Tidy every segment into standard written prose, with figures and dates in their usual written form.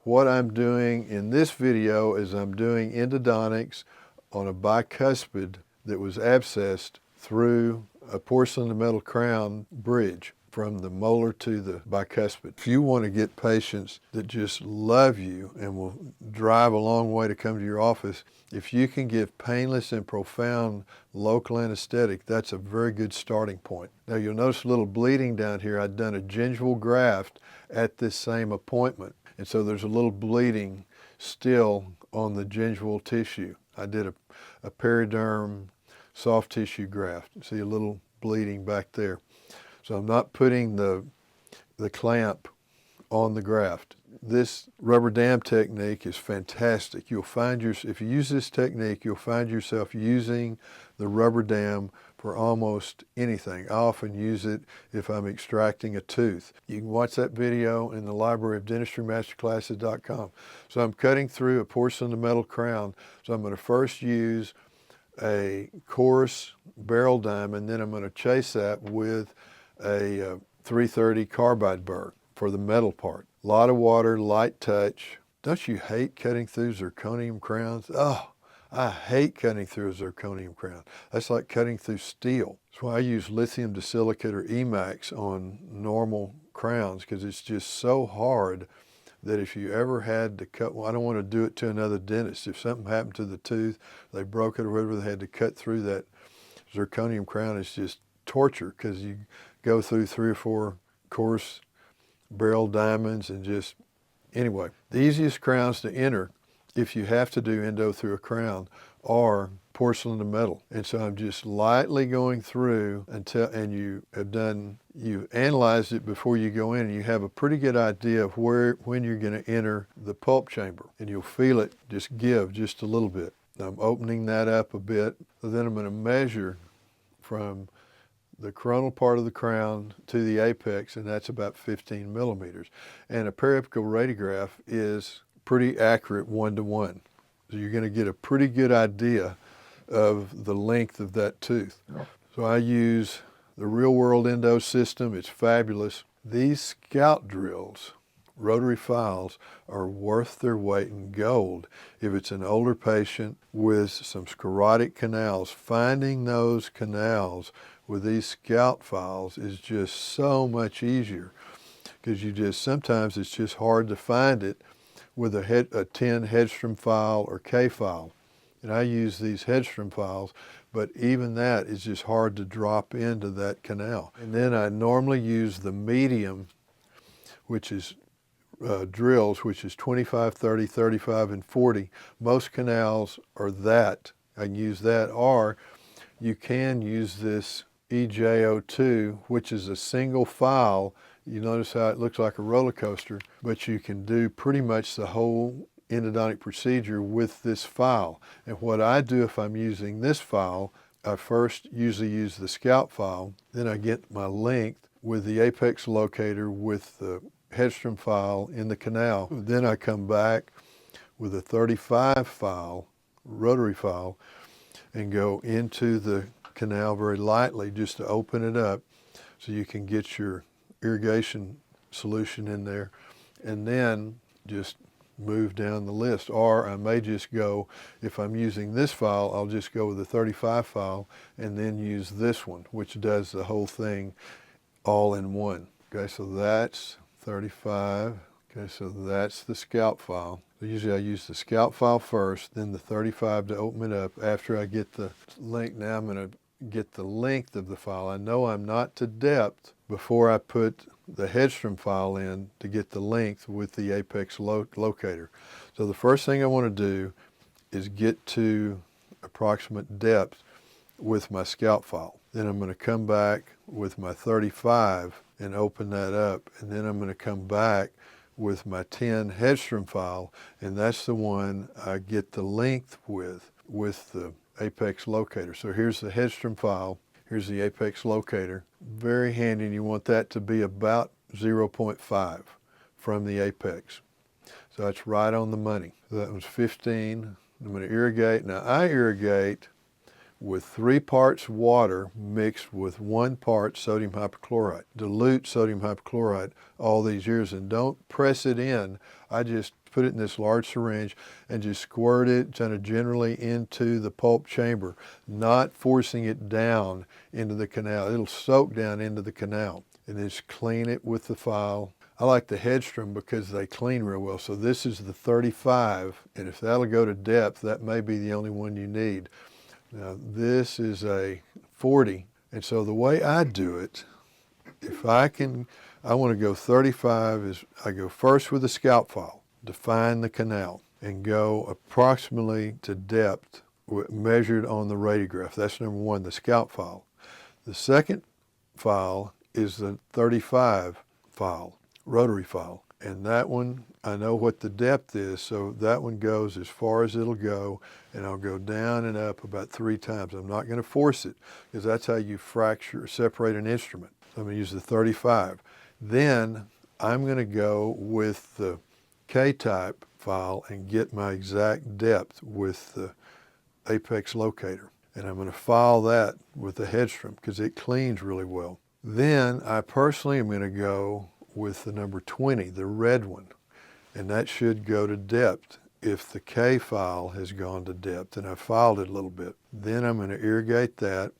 What I'm doing in this video is I'm doing endodontics on a bicuspid that was abscessed through a porcelain to metal crown bridge from the molar to the bicuspid. If you want to get patients that just love you and will drive a long way to come to your office, if you can give painless and profound local anesthetic, that's a very good starting point. Now you'll notice a little bleeding down here. I'd done a gingival graft at this same appointment, and so there's a little bleeding still on the gingival tissue. I did a periderm soft tissue graft. See a little bleeding back there. So I'm not putting the clamp on the graft. This rubber dam technique is fantastic. You'll find if you use this technique, you'll find yourself using the rubber dam for almost anything. I often use it if I'm extracting a tooth. You can watch that video in the library of dentistrymasterclasses.com. So I'm cutting through a porcelain to metal crown. So I'm going to first use a coarse barrel diamond, then I'm going to chase that with a 330 carbide burr for the metal part. A lot of water, light touch. Don't you hate cutting through zirconium crowns? Oh, I hate cutting through a zirconium crown. That's like cutting through steel. That's why I use lithium disilicate or Emax on normal crowns, because it's just so hard that if you ever had to cut, well, I don't want to do it to another dentist. If something happened to the tooth, they broke it or whatever, they had to cut through that zirconium crown. It's just torture, because you go through 3 or 4 coarse barrel diamonds and just, anyway. The easiest crowns to enter, if you have to do endo through a crown, are porcelain to metal. And so I'm just lightly going through until, and you analyzed it before you go in, and you have a pretty good idea of when you're going to enter the pulp chamber, and you'll feel it just give just a little bit. I'm opening that up a bit, so then I'm going to measure from the coronal part of the crown to the apex, and that's about 15 millimeters. And a periapical radiograph is pretty accurate 1-to-1. So you're going to get a pretty good idea of the length of that tooth. So I use the Real World Endo system. It's fabulous. These scalp drills, rotary files, are worth their weight in gold. If it's an older patient with some sclerotic canals, finding those canals with these scalp files is just so much easier, because sometimes it's just hard to find it with a 10 Hedstrom file or K file. And I use these Hedstrom files, but even that is just hard to drop into that canal. And then I normally use the medium, which is drills, which is 25, 30, 35, and 40. Most canals are that. I can use that, or you can use this EJ02, which is a single file. You notice how it looks like a roller coaster, but you can do pretty much the whole endodontic procedure with this file. And what I do if I'm using this file, I first usually use the scalp file, then I get my length with the apex locator with the Hedstrom file in the canal. Then I come back with a 35 file, rotary file, and go into the canal very lightly just to open it up so you can get your irrigation solution in there, and then just move down the list. Or I may just go, if I'm using this file, I'll just go with the 35 file and then use this one, which does the whole thing all in one. Okay, so that's 35. Okay, so that's the scalp file. So usually I use the scalp file first, then the 35 to open it up after I get the length. Now I'm going to get the length of the file. I know I'm not to depth before I put the Hedstrom file in to get the length with the apex locator. So the first thing I want to do is get to approximate depth with my scalp file. Then I'm going to come back with my 35 and open that up, and then I'm going to come back with my 10 Hedstrom file, and that's the one I get the length with the apex locator. So here's the Hedstrom file, here's the apex locator. Very handy, and you want that to be about 0.5 from the apex. So that's right on the money. So that was 15. I'm going to irrigate. Now I irrigate with 3 parts water mixed with 1 part sodium hypochlorite. Dilute sodium hypochlorite all these years, and don't press it in. I just put it in this large syringe and just squirt it kind of generally into the pulp chamber, not forcing it down into the canal. It'll soak down into the canal. And just clean it with the file. I like the Hedstrom because they clean real well. So this is the 35, and if that'll go to depth, that may be the only one you need. Now this is a 40, and so the way I do it, if I want to go 35, is I go first with the scalp file, define the canal, and go approximately to depth measured on the radiograph. That's number 1, the scalp file. The second file is the 35 file, rotary file. And that one, I know what the depth is, so that one goes as far as it'll go, and I'll go down and up about 3 times. I'm not going to force it, because that's how you separate an instrument. So I'm going to use the 35. Then I'm going to go with the K-type file and get my exact depth with the apex locator. And I'm going to file that with the Hedstrom because it cleans really well. Then I personally am going to go with the number 20, the red one, and that should go to depth if the K file has gone to depth, and I filed it a little bit. Then I'm going to irrigate that.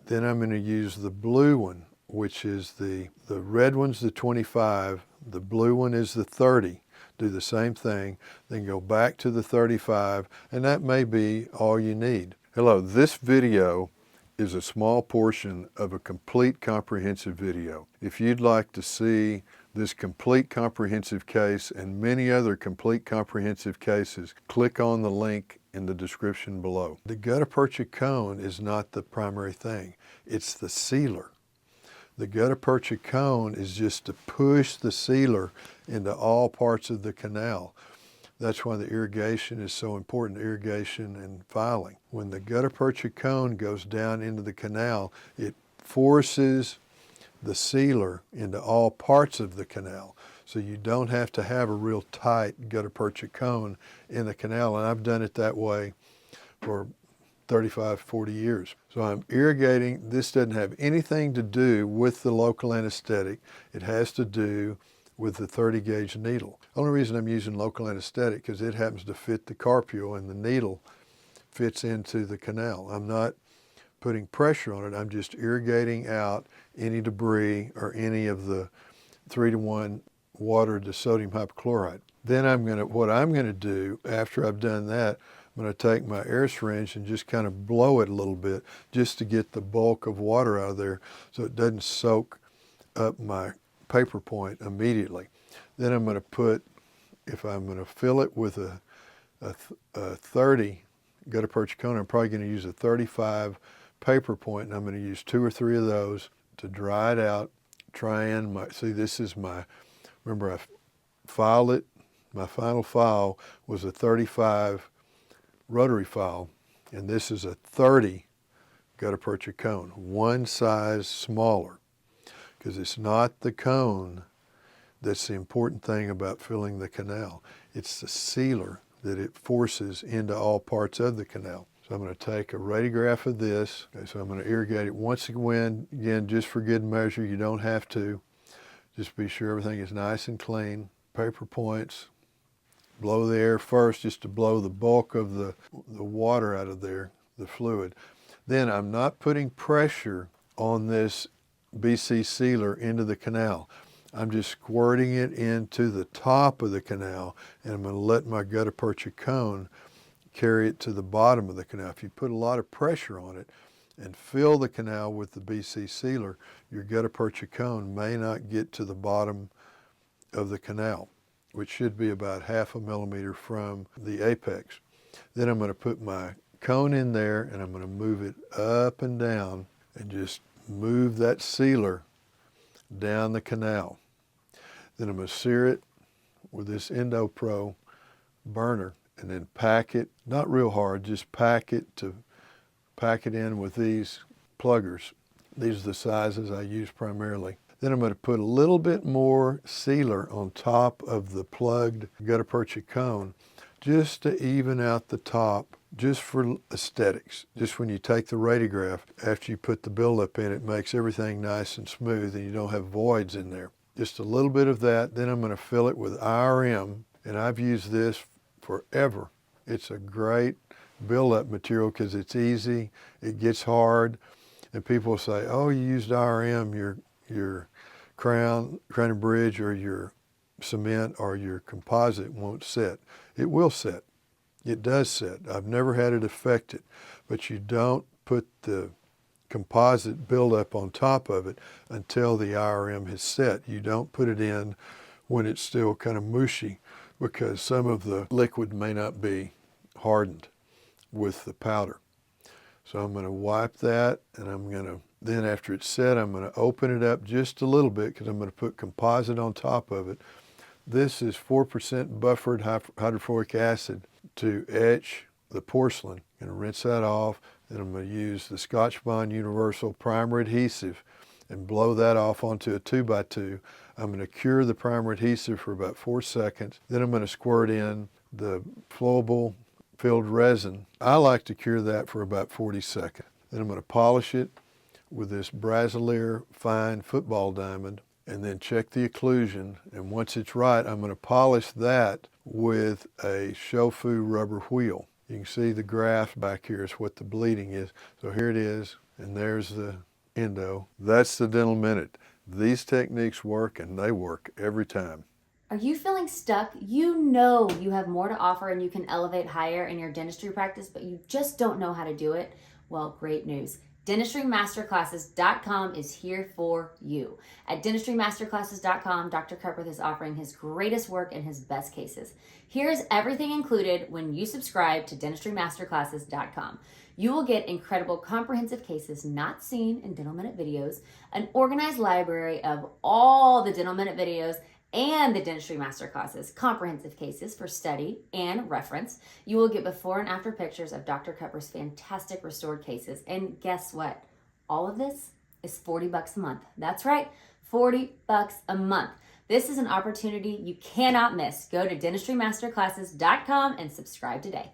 Then I'm going to use the blue one, which is the red one's the 25, the blue one is the 30. Do the same thing, then go back to the 35, and that may be all you need. Hello, this video is a small portion of a complete comprehensive video. If you'd like to see this complete comprehensive case and many other complete comprehensive cases, click on the link in the description below. The gutta-percha cone is not the primary thing, it's the sealer. The gutta-percha cone is just to push the sealer into all parts of the canal. That's why the irrigation is so important, irrigation and filing. When the gutta-percha cone goes down into the canal, it forces the sealer into all parts of the canal. So you don't have to have a real tight gutta-percha cone in the canal, and I've done it that way for 35, 40 years. So I'm irrigating. This doesn't have anything to do with the local anesthetic. It has to do with the 30 gauge needle. The only reason I'm using local anesthetic because it happens to fit the carpule and the needle fits into the canal. I'm not putting pressure on it. I'm just irrigating out any debris or any of the 3-to-1 water to sodium hypochlorite. Then what I'm going to do after I've done that, I'm going to take my air syringe and just kind of blow it a little bit just to get the bulk of water out of there so it doesn't soak up my paper point immediately. Then I'm going to put, if I'm going to fill it with a 30 gutta-percha cone, I'm probably going to use a 35 paper point, and I'm going to use 2 or 3 of those to dry it out. See, this is remember I filed it, my final file was a 35 rotary file, and this is a 30 gutta-percha cone, one size smaller, because it's not the cone that's the important thing about filling the canal. It's the sealer that it forces into all parts of the canal. So I'm going to take a radiograph of this. Okay, so I'm going to irrigate it once again, just for good measure. You don't have to. Just be sure everything is nice and clean. Paper points. Blow the air first just to blow the bulk of the water out of there, the fluid. Then I'm not putting pressure on this BC sealer into the canal. I'm just squirting it into the top of the canal, and I'm going to let my gutta-percha cone carry it to the bottom of the canal. If you put a lot of pressure on it and fill the canal with the BC sealer, your gutta-percha cone may not get to the bottom of the canal, which should be about 1/2 millimeter from the apex. Then I'm going to put my cone in there, and I'm going to move it up and down and just move that sealer down the canal. Then I'm going to sear it with this EndoPro burner and then pack it, not real hard, just pack it in with these pluggers. These are the sizes I use primarily. Then I'm going to put a little bit more sealer on top of the plugged gutta-percha cone. just to even out the top, just for aesthetics. Just when you take the radiograph, after you put the buildup in, it makes everything nice and smooth and you don't have voids in there. Just a little bit of that, then I'm going to fill it with IRM, and I've used this forever. It's a great buildup material because it's easy, it gets hard, and people say, oh, you used IRM, your crown and bridge or your cement or your composite won't set. It will set. It does set. I've never had it affect it, but you don't put the composite buildup on top of it until the IRM has set. You don't put it in when it's still kind of mushy, because some of the liquid may not be hardened with the powder. So I'm going to wipe that, and I'm going to, then after it's set, I'm going to open it up just a little bit because I'm going to put composite on top of it. This is 4% buffered hydrofluoric acid to etch the porcelain. I'm going to rinse that off. Then I'm going to use the Scotch Bond Universal primer adhesive and blow that off onto a 2x2. I'm going to cure the primer adhesive for about 4 seconds. Then I'm going to squirt in the flowable filled resin. I like to cure that for about 40 seconds. Then I'm going to polish it with this Brasileir fine football diamond and then check the occlusion. And once it's right, I'm going to polish that with a Shofu rubber wheel. You can see the graph back here is what the bleeding is. So here it is, and there's the endo. That's the Dental Minute. These techniques work, and they work every time. Are you feeling stuck? You know you have more to offer and you can elevate higher in your dentistry practice, but you just don't know how to do it? Well, great news. DentistryMasterClasses.com is here for you. At DentistryMasterClasses.com, Dr. Cutbirth is offering his greatest work and his best cases. Here's everything included when you subscribe to DentistryMasterClasses.com. You will get incredible comprehensive cases not seen in Dental Minute videos, an organized library of all the Dental Minute videos, and the Dentistry Master Classes, comprehensive cases for study and reference. You will get before and after pictures of Dr. Cutbirth's fantastic restored cases. And guess what? All of this is $40 a month. That's right, $40 a month. This is an opportunity you cannot miss. Go to DentistryMasterClasses.com and subscribe today.